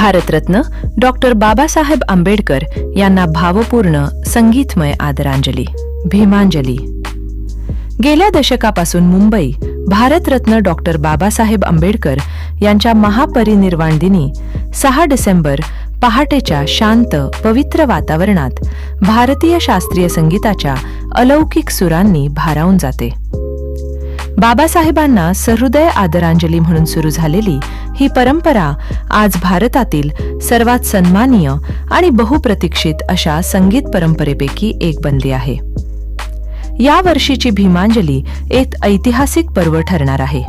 Bharat Ratna doctor Babasaheb Ambedkar यांना भावपूर्ण संगीतमय आदरांजली. भीमांजली. गेल्या दशकापासून मुंबई भारतरत्न डॉक्टर बाबासाहेब आंबेडकर यांच्या महापरिनिर्वाण दिनी 6 डिसेंबर पहाटेच्या शांत पवित्र वातावरणात भारतीय शास्त्रीय संगीताच्या अलौकिक सुरांनी भारावून जाते. बाबासाहेबांना सहृदय आदरांजली म्हणून सुरू झालेली ही परंपरा आज भारतातील सर्वात सन्मानीय आणि बहुप्रतीक्षित अशा संगीत परंपरेपैकी एक बनली आहे. या वर्षीची भीमांजली एक ऐतिहासिक पर्व ठरणार आहे,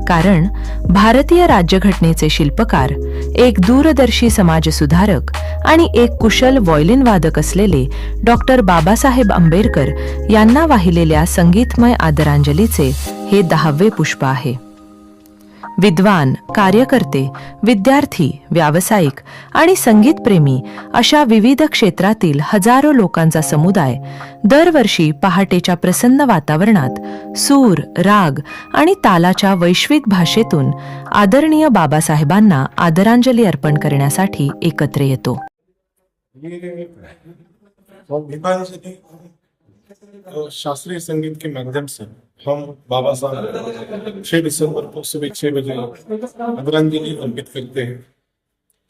कारण भारतीय राज्यघटनेचे शिल्पकार, एक दूरदर्शी समाजसुधारक आणि एक कुशल व्हायोलिन वादक असलेले डॉक्टर बाबासाहेब आंबेडकर यांना वाहिलेल्या संगीतमय आदरांजलीचे हे 10वे पुष्प आहे. विद्वान, कार्यकर्ते, विद्यार्थी, व्यावसायिक आणि संगीतप्रेमी अशा विविध क्षेत्रातील हजारो लोकांचा समुदाय दरवर्षी पहाटेच्या प्रसन्न वातावरणात सूर, राग आणि तालाच्या वैश्विक भाषेतून आदरणीय बाबासाहेबांना आदरांजली अर्पण करण्यासाठी एकत्र येतो. शास्त्रीय संगीत के माध्यम से हम बाबा साहब 6 दिसंबर को सुबह 6 बजे आदरांजलि अर्पित करते हैं.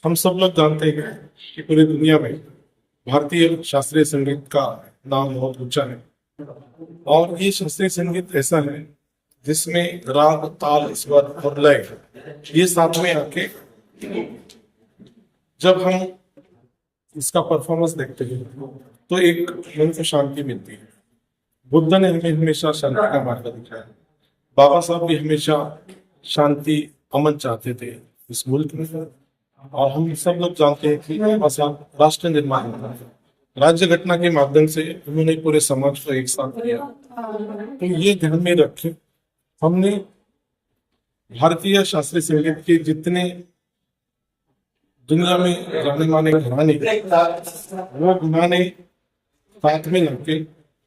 हम सब लोग जानते हैं कि पूरी दुनिया में भारतीय शास्त्रीय संगीत का नाम बहुत ऊंचा है, और ये शास्त्रीय संगीत ऐसा है जिसमें राग, ताल, स्वर और लय ये साथ में आके जब हम इसका परफॉर्मेंस देखते हैं तो एक मन को शांति मिलती है. बुद्ध ने हमें हमेशा शांति का मार्ग दिखाया. बाबा साहब भी हमेशा शांति, अमन चाहते थे इस मुल्क में, और हम सब लोग जानते हैं कि बाबा साहब राष्ट्र निर्माण राज्य घटना के माध्यम से उन्होंने पूरे समाज को एक साथ किया. तो ये ध्यान में रखें, हमने भारतीय शास्त्रीय संगीत के जितने दुनिया में जाने माने घराने वो घराने साथ में लड़के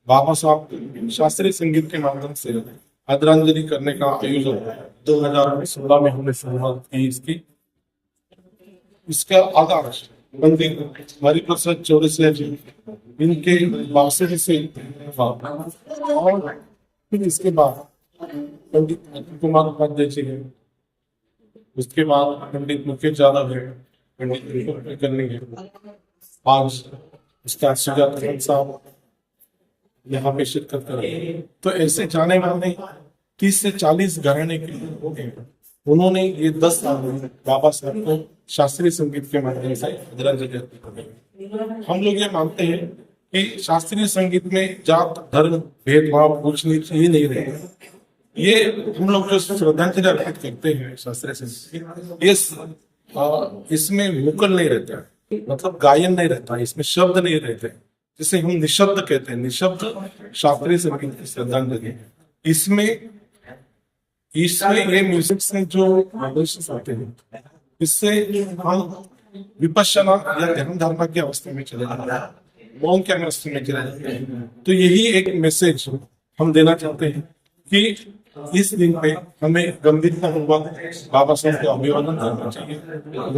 बाबा साहब शास्त्रीय संगीत के माध्यम से आदरांजलि करने का आयोजन 2016 में हमने शुरुआत की इसकी. इसका आगाज पंडित हरिप्रसाद चौरसिया जी इनके बांसुरी से और फिर इसके बाद पंडित अतुल कुमार उपाध्याय जी है, उसके बाद पंडित मुकेश यादव है, पंडित करनी है, आज उसका सुजाता साहब यहाँ पे शिरकत कर रहे हैं. तो ऐसे जाने वाले 30 से 40 घराने के लोग हैं. उन्होंने ये 10 साल में बाबा साहब को शास्त्रीय संगीत के माध्यम से आदरांजलि अर्पित कर. हम लोग ये मानते हैं कि शास्त्रीय संगीत में जात, धर्म, भेदभाव, ऊंच नीच ये नहीं रहे. ये हम लोग जो श्रद्धांजलि अर्पित करते हैं शास्त्रीय संगीत, ये इसमें मुकल नहीं रहता, मतलब गायन नहीं रहता, इसमें शब्द नहीं रहते, जिसे हम निशब्द कहते हैं. निशब्द शास्त्रीय संगीत की श्रद्धांजलि. इसमें ये म्यूजिक से जो वाइब्रेशंस आते हैं, इससे हम विपश्यना या ध्यान धारणा की अवस्था में चले जाते हैं, मौन की अवस्था में चले जाते हैं. तो यही एक मैसेज हम देना चाहते हैं कि इस दिन पे हमें गंभीरतापूर्वक बाबा साहब का अभिवादन करना चाहिए,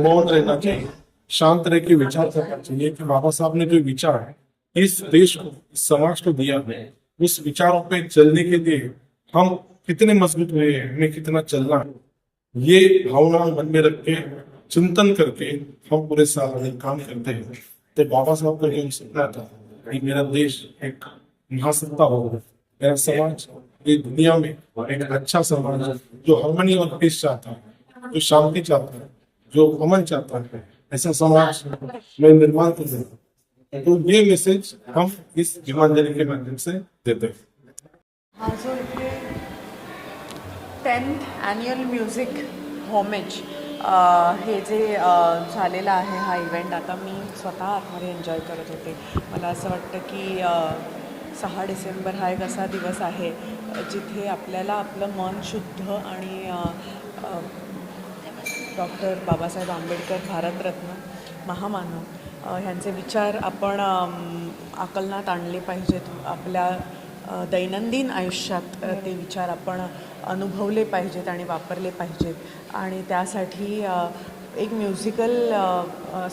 मौन रहना चाहिए, शांत रह के विचार करना चाहिए कि बाबा साहब ने जो विचार है इस देश को, इस समाज को दिया है, उस विचारों पे चलने के लिए हम कितने मजबूत हुए हैं, हमें कितना चलना है, ये भावना मन में रख के चिंतन करके हम पूरे साल में काम करते हैं. तो बाबा साहब का जो सपना था कि मेरा देश एक महासत्ता हो, मेरा समाज ये दुनिया में एक अच्छा समाज जो हार्मनी और पीस चाहता है, जो शांति चाहता है, जो अमन चाहता है, ऐसा समाज में निर्माण कर देता. तो ये मैसेज हम इस भीमांजलि के माध्यम से देते हैं. हा जो इथे 10th ॲन्युअल म्युझिक होमेज हे जे झालेलं आहे, हा इव्हेंट आता मी स्वतः आतमध्ये एन्जॉय करत होते. मला असं वाटतं की 6 डिसेंबर हा एक असा दिवस आहे जिथे आपल्याला आपलं मन शुद्ध आणि डॉक्टर बाबासाहेब आंबेडकर भारतरत्न महामानव ह्यांचे विचार आपण आकलनात आणले पाहिजेत. आपल्या दैनंदिन आयुष्यात ते विचार आपण अनुभवले पाहिजेत आणि वापरले पाहिजेत. आणि त्यासाठी एक म्युझिकल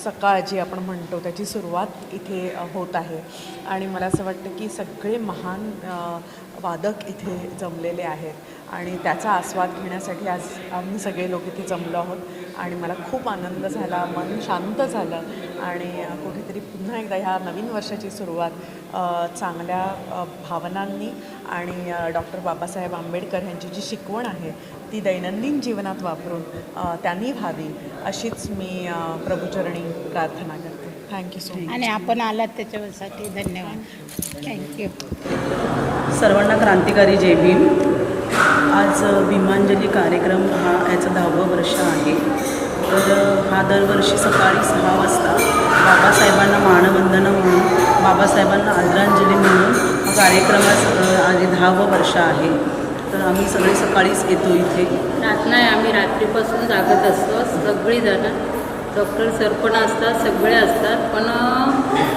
सकाळ जी आपण म्हणतो त्याची सुरुवात इथे होत आहे आणि मला असं वाटतं की सगळे महान वादक इथे जमलेले आहेत आणि त्याचा आस्वाद घेण्यासाठी आज आम्ही सगळे लोक इथे जमलो आहोत आणि मला खूप आनंद झाला, मन शांत झालं आणि कुठेतरी पुन्हा एकदा ह्या नवीन वर्षाची सुरुवात चांगल्या भावनांनी आणि डॉक्टर बाबासाहेब आंबेडकर यांची जी शिकवण आहे ती दैनंदिन जीवनात वापरून त्यांनी व्हावी अशीच मी प्रभूचरणी प्रार्थना करते. Thank you so much. आणि आपण आलात त्याच्यासाठी धन्यवाद. थँक्यू. सर्वांना क्रांतिकारी जय भीम. आज भीमांजली कार्यक्रम हा याचं 10वं वर्ष आहे. तर हा दरवर्षी सकाळी 6 वाजता बाबासाहेबांना मानवंदना म्हणून, बाबासाहेबांना आदरांजली म्हणून हा कार्यक्रमास आज 10वं वर्ष आहे. तर आम्ही सगळे सकाळीच येतो इथे. रात नाही, आम्ही रात्रीपासून जागत असतो सगळीजणं. डॉक्टर सर पण असतात, सगळे असतात. पण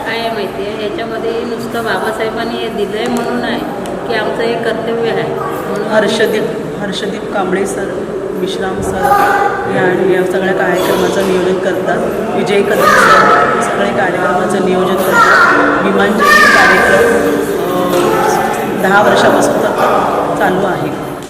काय आहे माहिती आहे, याच्यामध्ये नुसतं बाबासाहेबांनी हे दिलं आहे म्हणून आहे की आमचं हे कर्तव्य आहे म्हणून. हर्षदीप कांबळे सर, विश्राम सर या सगळ्या कार्यक्रमाचं नियोजन करतात. विजय कदम सर सगळे कार्यक्रमाचं नियोजन करतात. भीमांजली कार्यक्रम 10 वर्षापासून चालू आहे.